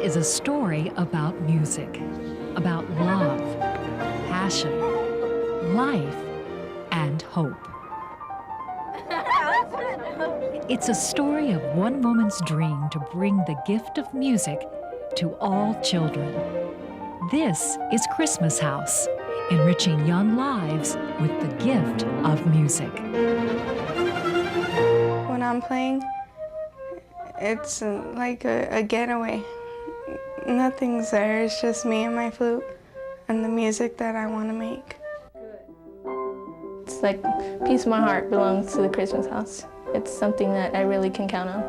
is a story about music, about love, passion, life, and hope. It's a story of one woman's dream to bring the gift of music to all children. This is Christmas House, enriching young lives with the gift of music. When I'm playing, it's like a getaway. Nothing's there, it's just me and my flute and the music that I want to make. It's like a piece of my heart belongs to the Christmas house. It's something that I really can count on.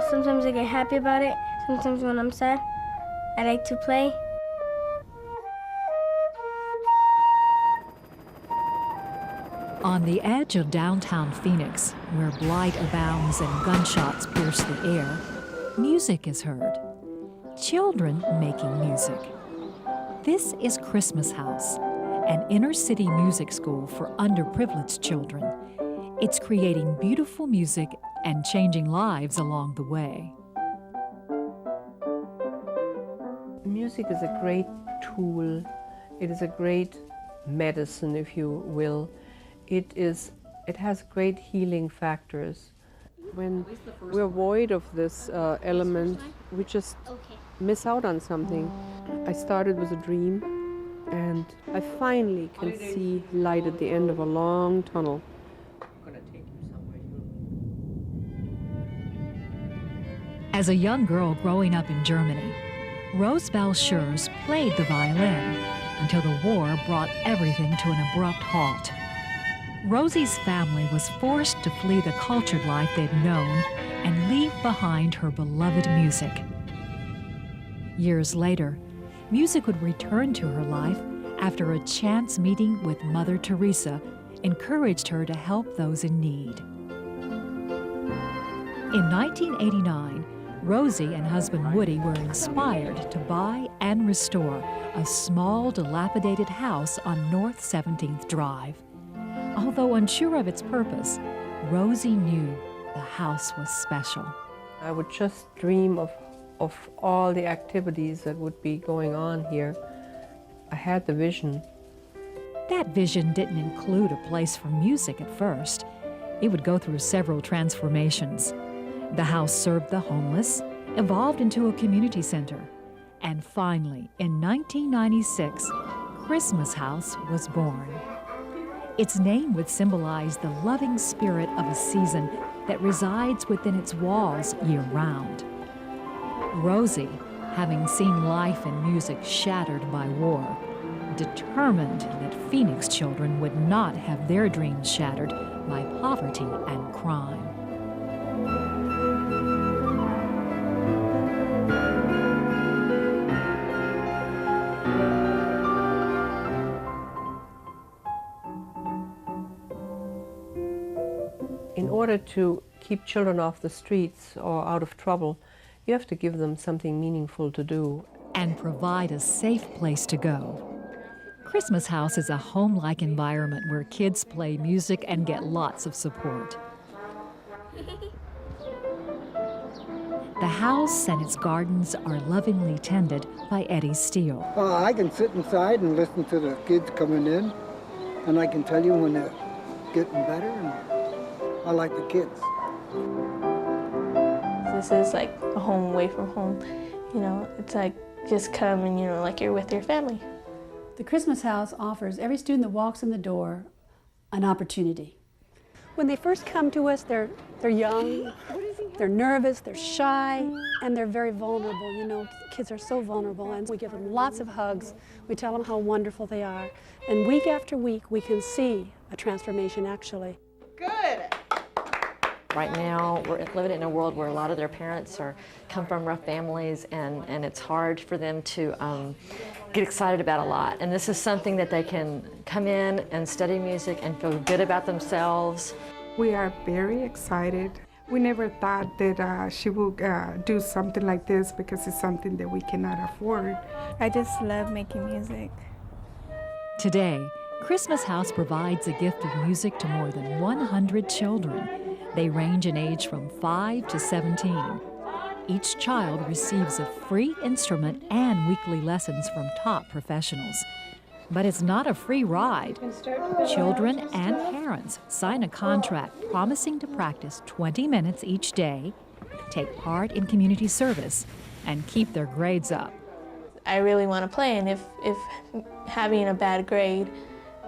Sometimes I get happy about it. Sometimes when I'm sad, I like to play. On the edge of downtown Phoenix, where blight abounds and gunshots pierce the air, music is heard. Children making music. This is Christmas House, an inner-city music school for underprivileged children. It's creating beautiful music and changing lives along the way. Music is a great tool. It is a great medicine, if you will. It has great healing factors. When we're void of this element, we just miss out on something. I started with a dream, and I finally can see light at the end of a long tunnel. As a young girl growing up in Germany, Rosebell Schurz played the violin until the war brought everything to an abrupt halt. Rosie's family was forced to flee the cultured life they'd known and leave behind her beloved music. Years later, music would return to her life after a chance meeting with Mother Teresa encouraged her to help those in need. In 1989, Rosie and husband Woody were inspired to buy and restore a small, dilapidated house on North 17th Drive. Although unsure of its purpose, Rosie knew the house was special. I would just dream of all the activities that would be going on here. I had the vision. That vision didn't include a place for music at first. It would go through several transformations. The house served the homeless, evolved into a community center, and finally, in 1996, Christmas House was born. Its name would symbolize the loving spirit of a season that resides within its walls year-round. Rosie, having seen life and music shattered by war, determined that Phoenix children would not have their dreams shattered by poverty and crime. In order to keep children off the streets or out of trouble, you have to give them something meaningful to do. And provide a safe place to go. Christmas House is a home-like environment where kids play music and get lots of support. The house and its gardens are lovingly tended by Eddie Steele. I can sit inside and listen to the kids coming in, and I can tell you when they're getting better, and I like the kids. This is like a home away from home. You know, it's like just come and, you know, like you're with your family. The Christmas House offers every student that walks in the door an opportunity. When they first come to us, they're young, they're nervous, they're shy, and they're very vulnerable. You know, kids are so vulnerable, and we give them lots of hugs. We tell them how wonderful they are. And week after week, we can see a transformation, actually. Good. Right now, we're living in a world where a lot of their parents come from rough families, and it's hard for them to get excited about a lot. And this is something that they can come in and study music and feel good about themselves. We are very excited. We never thought that she would do something like this because it's something that we cannot afford. I just love making music. Today, Christmas House provides a gift of music to more than 100 children. They range in age from 5 to 17. Each child receives a free instrument and weekly lessons from top professionals. But it's not a free ride. Children and parents sign a contract promising to practice 20 minutes each day, take part in community service, and keep their grades up. I really want to play, and if having a bad grade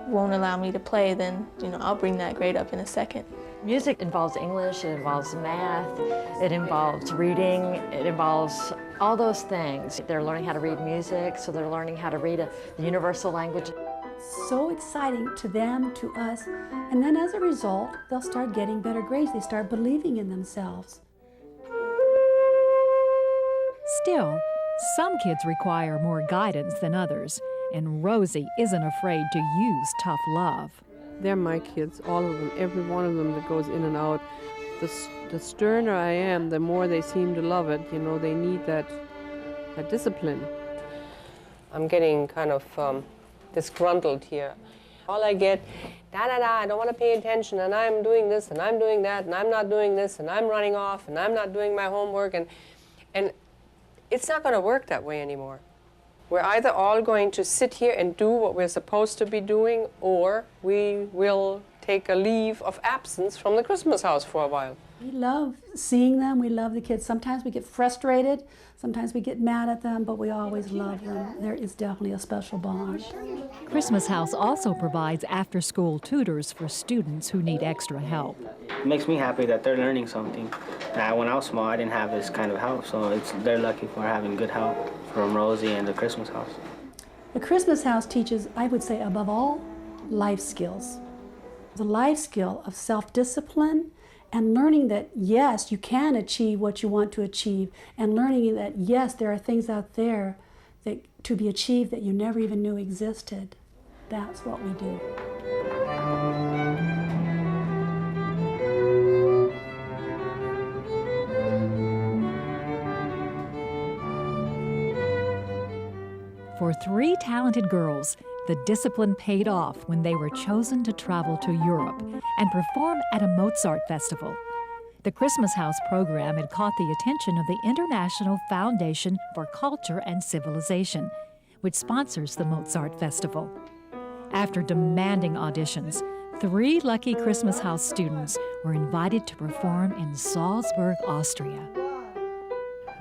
won't allow me to play, then I'll bring that grade up in a second. Music involves English, it involves math, it involves reading, it involves all those things. They're learning how to read music, so they're learning how to read the universal language. So exciting to them, to us, and then as a result, they'll start getting better grades. They start believing in themselves. Still, some kids require more guidance than others, and Rosie isn't afraid to use tough love. They're my kids, all of them, every one of them that goes in and out. The sterner I am, the more they seem to love it. They need that discipline. I'm getting kind of disgruntled here. All I get, I don't want to pay attention, and I'm doing this, and I'm doing that, and I'm not doing this, and I'm running off, and I'm not doing my homework, and it's not going to work that way anymore. We're either all going to sit here and do what we're supposed to be doing, or we will take a leave of absence from the Christmas house for a while. We love seeing them. We love the kids. Sometimes we get frustrated. Sometimes we get mad at them, but we always love them. There is definitely a special bond. Christmas House also provides after-school tutors for students who need extra help. It makes me happy that they're learning something. When I was small, I didn't have this kind of help, so they're lucky for having good help from Rosie and the Christmas House. The Christmas House teaches, I would say, above all, life skills. The life skill of self-discipline and learning that, yes, you can achieve what you want to achieve, and learning that, yes, there are things out there that to be achieved that you never even knew existed. That's what we do. For 3 talented girls, the discipline paid off when they were chosen to travel to Europe and perform at a Mozart festival. The Christmas House program had caught the attention of the International Foundation for Culture and Civilization, which sponsors the Mozart Festival. After demanding auditions, 3 lucky Christmas House students were invited to perform in Salzburg, Austria.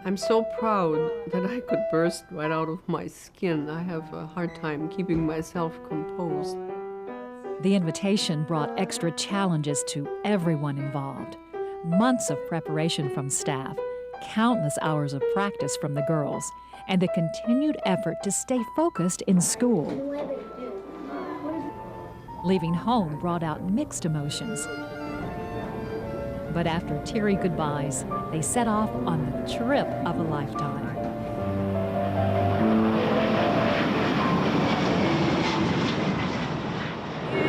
I'm so proud that I could burst right out of my skin. I have a hard time keeping myself composed. The invitation brought extra challenges to everyone involved. Months of preparation from staff, countless hours of practice from the girls, and the continued effort to stay focused in school. Leaving home brought out mixed emotions. But after teary goodbyes, they set off on the trip of a lifetime.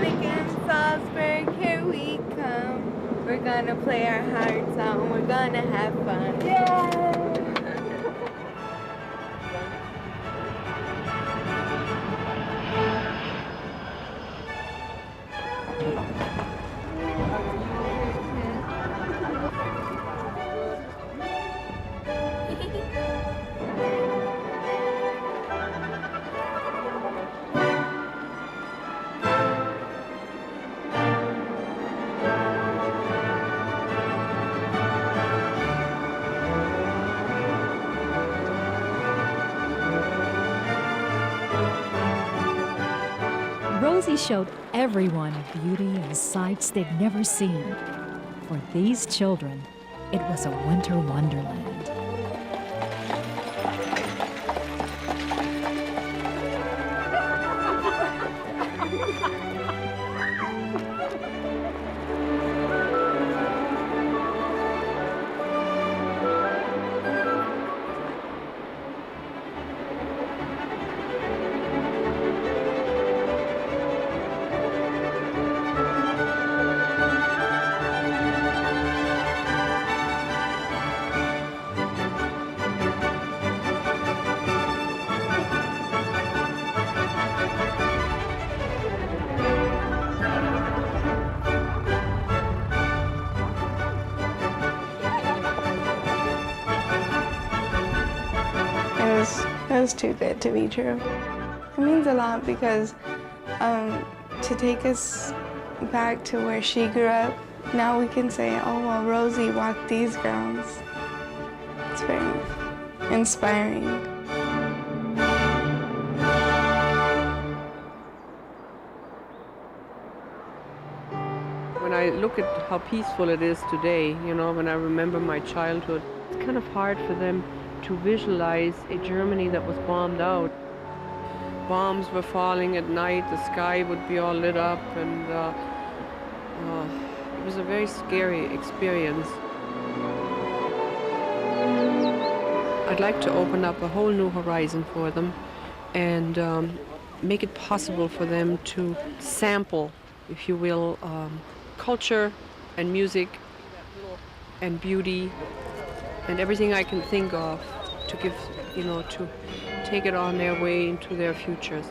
Again, Salzburg, here we come. We're gonna play our hearts out and we're gonna have fun. Yay! Rosie showed everyone beauty and sights they'd never seen. For these children, it was a winter wonderland. feels too good to be true. It means a lot because to take us back to where she grew up, now we can say, oh, well, Rosie walked these grounds. It's very inspiring. When I look at how peaceful it is today, you know, when I remember my childhood, it's kind of hard for them to visualize a Germany that was bombed out. Bombs were falling at night, the sky would be all lit up, and it was a very scary experience. I'd like to open up a whole new horizon for them and make it possible for them to sample, if you will, culture and music and beauty and everything I can think of to give, you know, to take it on their way into their futures.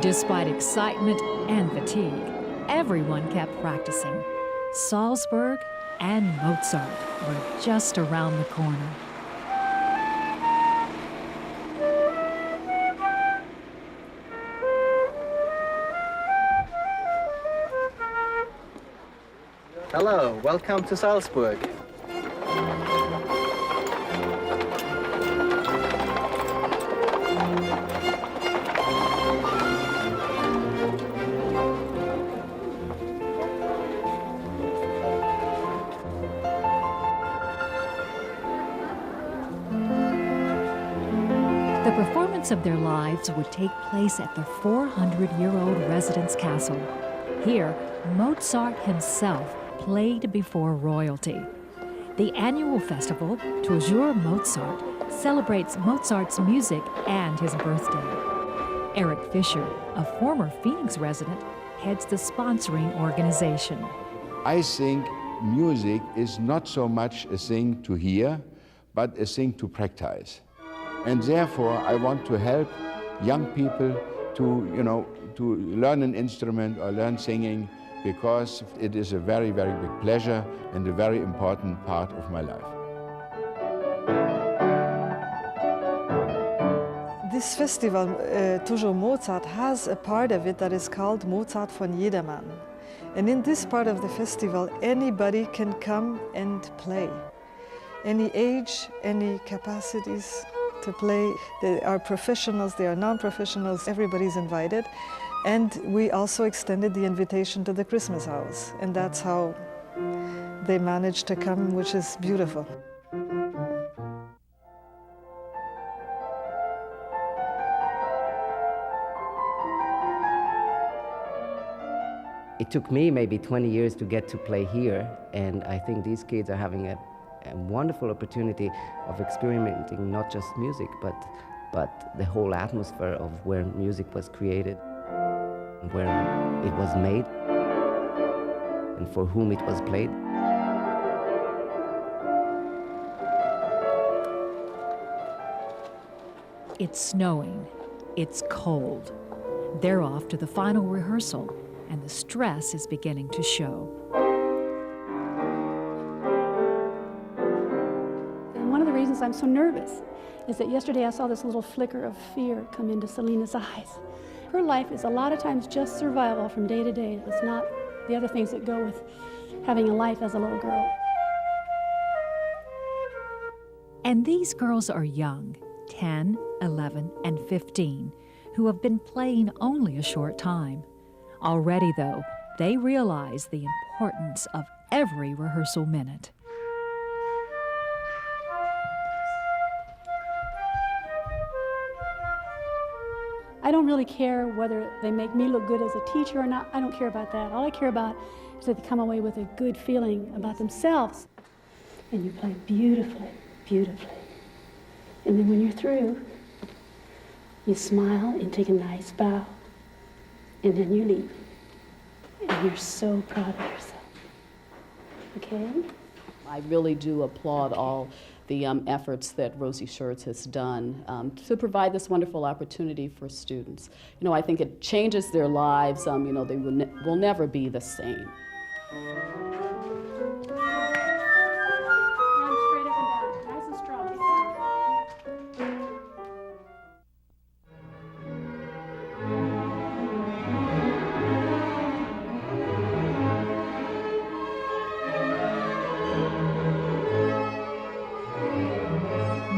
Despite excitement and fatigue, everyone kept practicing. Salzburg and Mozart were just around the corner. Hello, welcome to Salzburg. The performance of their lives would take place at the 400-year-old residence castle. Here, Mozart himself played before royalty. The annual festival, Toujours Mozart, celebrates Mozart's music and his birthday. Eric Fisher, a former Phoenix resident, heads the sponsoring organization. I think music is not so much a thing to hear, but a thing to practice. And therefore, I want to help young people to, to learn an instrument or learn singing, because it is a very, very big pleasure and a very important part of my life. This festival, Toujours Mozart, has a part of it that is called Mozart von Jedermann. And in this part of the festival, anybody can come and play. Any age, any capacities to play. They are professionals, they are non-professionals, everybody's invited. And we also extended the invitation to the Christmas house. And that's how they managed to come, which is beautiful. It took me maybe 20 years to get to play here, and I think these kids are having a wonderful opportunity of experimenting not just music, but the whole atmosphere of where music was created, where it was made, and for whom it was played. It's snowing. It's cold. They're off to the final rehearsal, and the stress is beginning to show. And one of the reasons I'm so nervous is that yesterday I saw this little flicker of fear come into Selena's eyes. Her life is a lot of times just survival from day to day. It's not the other things that go with having a life as a little girl. And these girls are young, 10, 11, and 15, who have been playing only a short time. Already, though, they realize the importance of every rehearsal minute. I don't really care whether they make me look good as a teacher or not. I don't care about that. All I care about is that they come away with a good feeling about themselves. And you play beautifully, beautifully. And then when you're through, you smile and take a nice bow. And then you leave. And you're so proud of yourself. Okay? I really do applaud all the efforts that Rosie Schertz has done to provide this wonderful opportunity for students. You know, I think it changes their lives. You know, they will never be the same.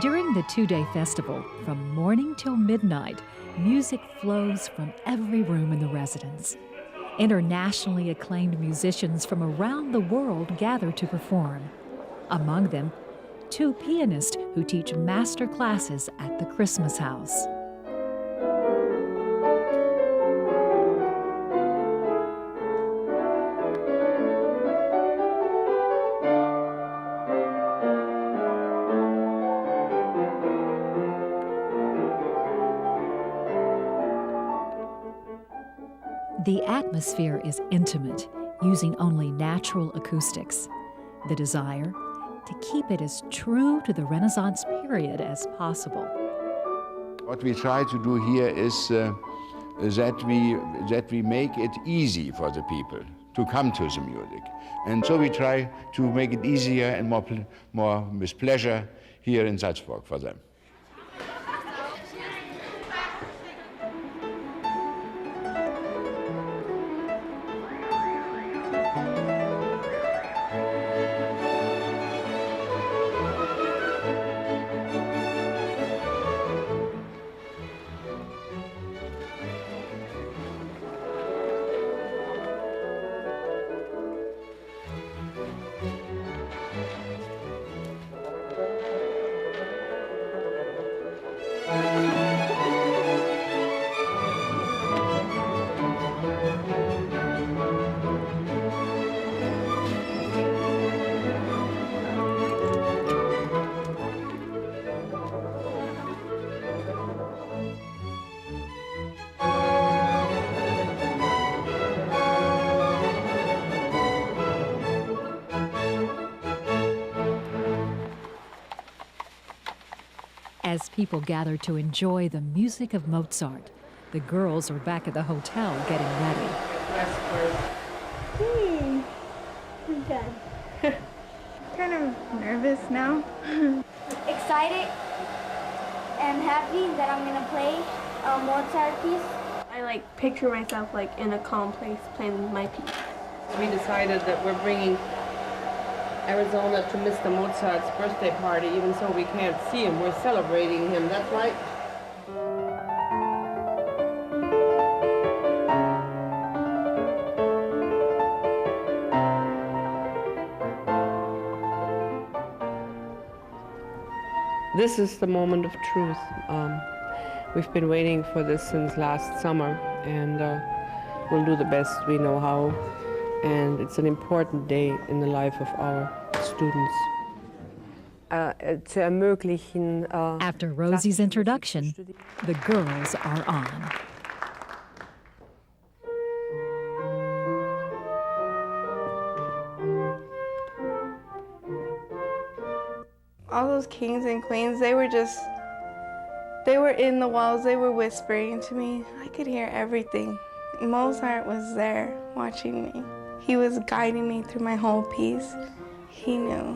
During the two-day festival, from morning till midnight, music flows from every room in the residence. Internationally acclaimed musicians from around the world gather to perform. Among them, 2 pianists who teach master classes at the Christmas house. The atmosphere is intimate, using only natural acoustics. The desire to keep it as true to the Renaissance period as possible. What we try to do here is that we make it easy for the people to come to the music. And so we try to make it easier and more with pleasure here in Salzburg for them. As people gather to enjoy the music of Mozart, the girls are back at the hotel getting ready. I'm done. Kind of nervous now. Excited and happy that I'm gonna play a Mozart piece. I like picture myself like in a calm place playing my piece. We decided that we're bringing Arizona to Mr. Mozart's birthday party, even so we can't see him. We're celebrating him, that's right. This is the moment of truth. We've been waiting for this since last summer, and we'll do the best we know how. And it's an important day in the life of our students. After Rosie's introduction, the girls are on. All those kings and queens, they were in the walls, they were whispering to me. I could hear everything. Mozart was there watching me. He was guiding me through my whole piece. He knew.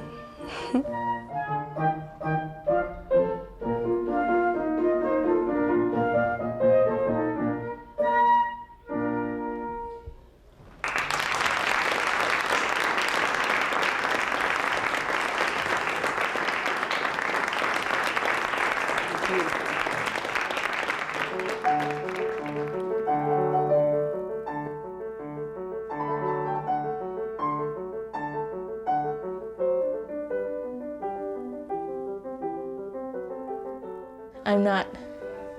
I'm not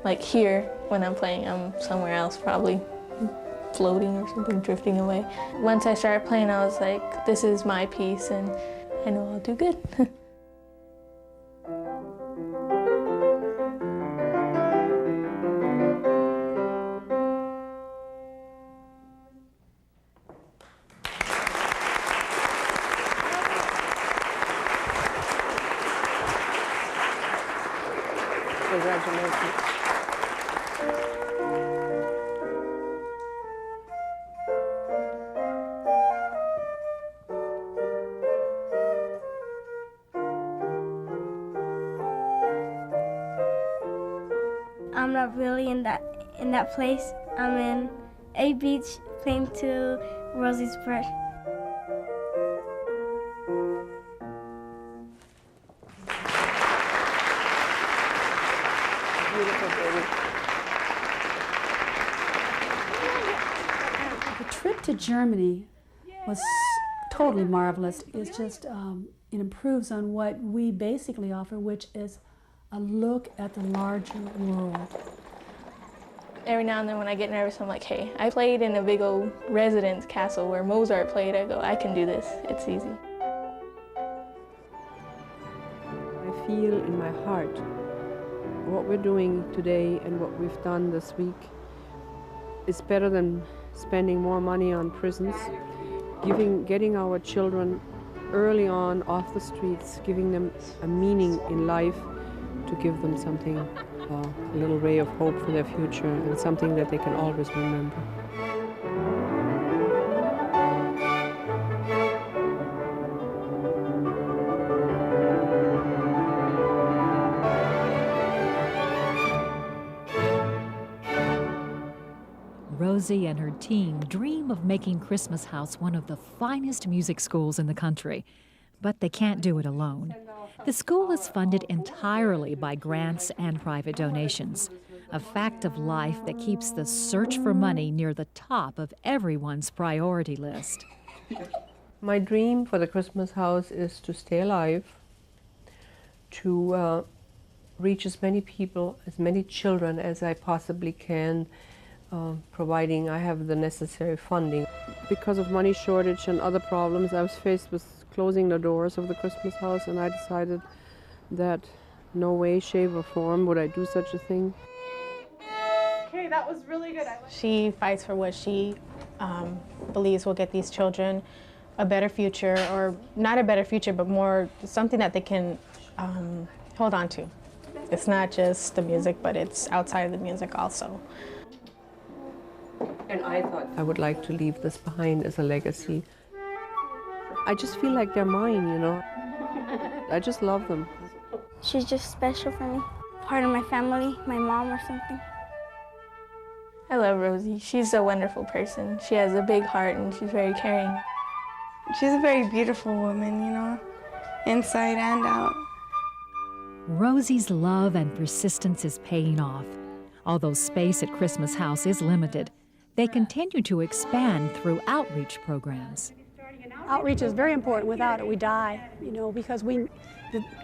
like here when I'm playing. I'm somewhere else, probably floating or something, drifting away. Once I started playing, I was like, this is my piece and I know I'll do good. Congratulations. I'm not really in that place. I'm in a beach playing to Rosie's bird. Beautiful baby. The trip to Germany was totally marvelous. It's just, it improves on what we basically offer, which is a look at the larger world. Every now and then when I get nervous, I'm like, hey, I played in a big old residence castle where Mozart played. I go, I can do this. It's easy. I feel in my heart what we're doing today and what we've done this week is better than spending more money on prisons, getting our children early on off the streets, giving them a meaning in life, to give them something, a little ray of hope for their future and something that they can always remember. Rosie and her team dream of making Christmas House one of the finest music schools in the country, but they can't do it alone. The school is funded entirely by grants and private donations, a fact of life that keeps the search for money near the top of everyone's priority list. My dream for the Christmas House is to stay alive, to reach as many people, as many children as I possibly can, providing I have the necessary funding. Because of money shortage and other problems, I was faced with closing the doors of the Christmas House, and I decided that no way, shape, or form would I do such a thing. Okay, that was really good. She fights for what she believes will get these children a better future, or not a better future, but more something that they can hold on to. It's not just the music, but it's outside of the music also. And I thought I would like to leave this behind as a legacy. I just feel like they're mine, you know. I just love them. She's just special for me. Part of my family, my mom or something. I love Rosie. She's a wonderful person. She has a big heart and she's very caring. She's a very beautiful woman, you know, inside and out. Rosie's love and persistence is paying off. Although space at Christmas House is limited, they continue to expand through outreach programs. Outreach is very important. Without it, we die, you know, because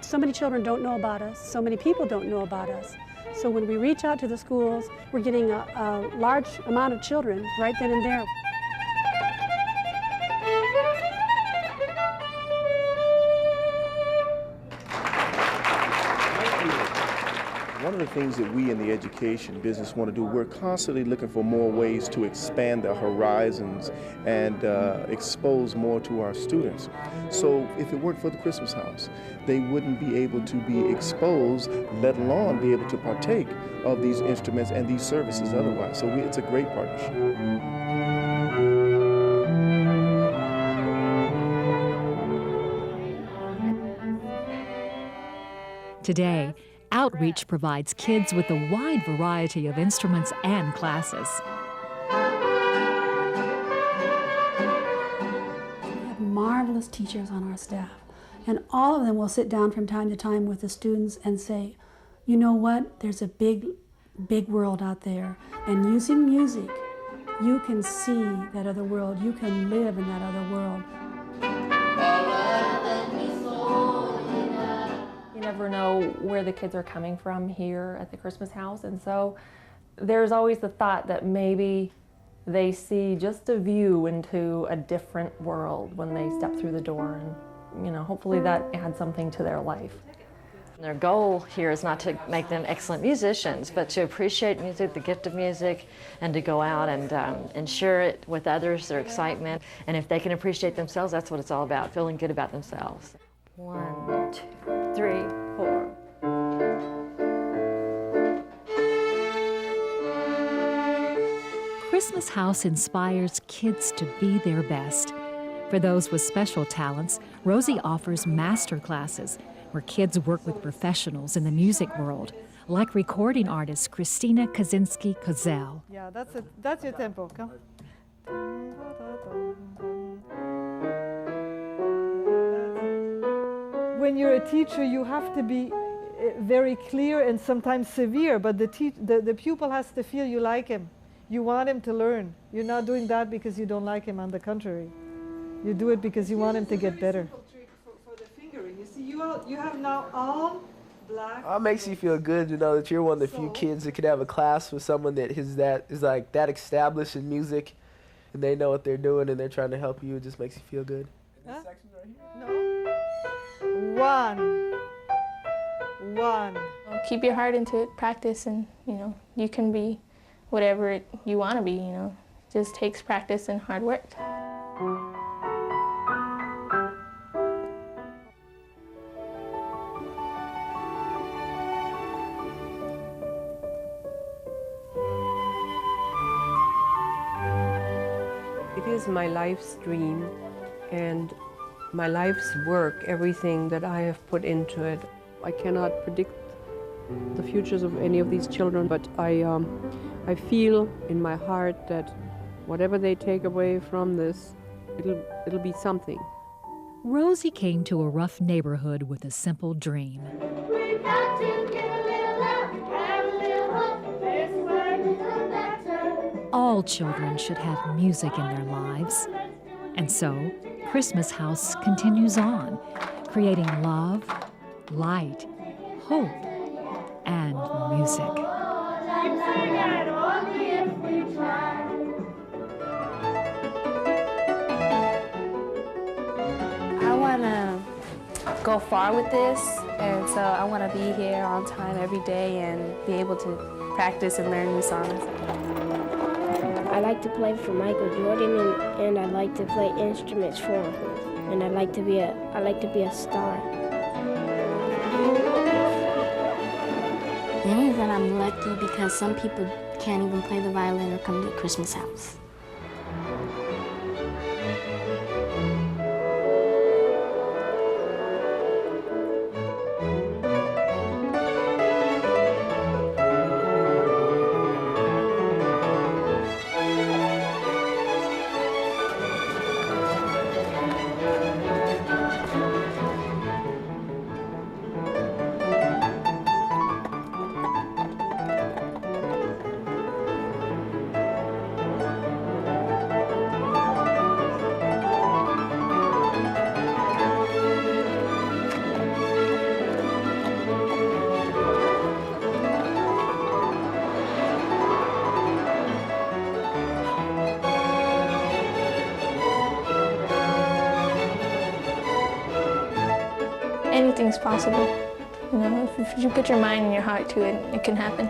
so many children don't know about us, so many people don't know about us. So when we reach out to the schools, we're getting a large amount of children right then and there. One of the things that we in the education business want to do, we're constantly looking for more ways to expand our horizons and expose more to our students. So if it weren't for the Christmas House, they wouldn't be able to be exposed, let alone be able to partake of these instruments and these services otherwise. So it's a great partnership. Today, outreach provides kids with a wide variety of instruments and classes. We have marvelous teachers on our staff, and all of them will sit down from time to time with the students and say, you know what, there's a big world out there, and using music, you can see that other world, you can live in that other world. You never know where the kids are coming from here at the Christmas House, and so there's always the thought that maybe they see just a view into a different world when they step through the door, and hopefully that adds something to their life. Their goal here is not to make them excellent musicians, but to appreciate music, the gift of music, and to go out and share it with others, their excitement. And if they can appreciate themselves, that's what it's all about, feeling good about themselves. 1, 2, 3, 4. Christmas House inspires kids to be their best. For those with special talents, Rosie offers master classes where kids work with professionals in the music world, like recording artist Christina Kaczynski-Kozel. Yeah, that's your tempo. Come. When you're a teacher, you have to be very clear and sometimes severe, but the pupil has to feel you like him. You want him to learn. You're not doing that because you don't like him, on the contrary. You do it because you want him to get better. For the fingering, you see, you have now all black. It makes you feel good to know that you're one of the few kids that could have a class with someone that is like that established in music, and they know what they're doing and they're trying to help you. It just makes you feel good. Huh? No. One. Keep your heart into it, practice, and you can be whatever you want to be. It just takes practice and hard work. It is my life's dream and my life's work, everything that I have put into it. I cannot predict the futures of any of these children, but I feel in my heart that whatever they take away from this, it'll be something. Rosie came to a rough neighborhood with a simple dream. We've got to get a little love, have a little hope, this world will better. All children should have music in their lives. And so, Christmas House continues on, creating love, light, hope, and music. I want to go far with this, and so I want to be here on time every day and be able to practice and learn new songs. I like to play for Michael Jordan, and I like to play instruments for him, and I like to be a star. It means that I'm lucky because some people can't even play the violin or come to the Christmas house. Anything's possible. If you put your mind and your heart to it, it can happen.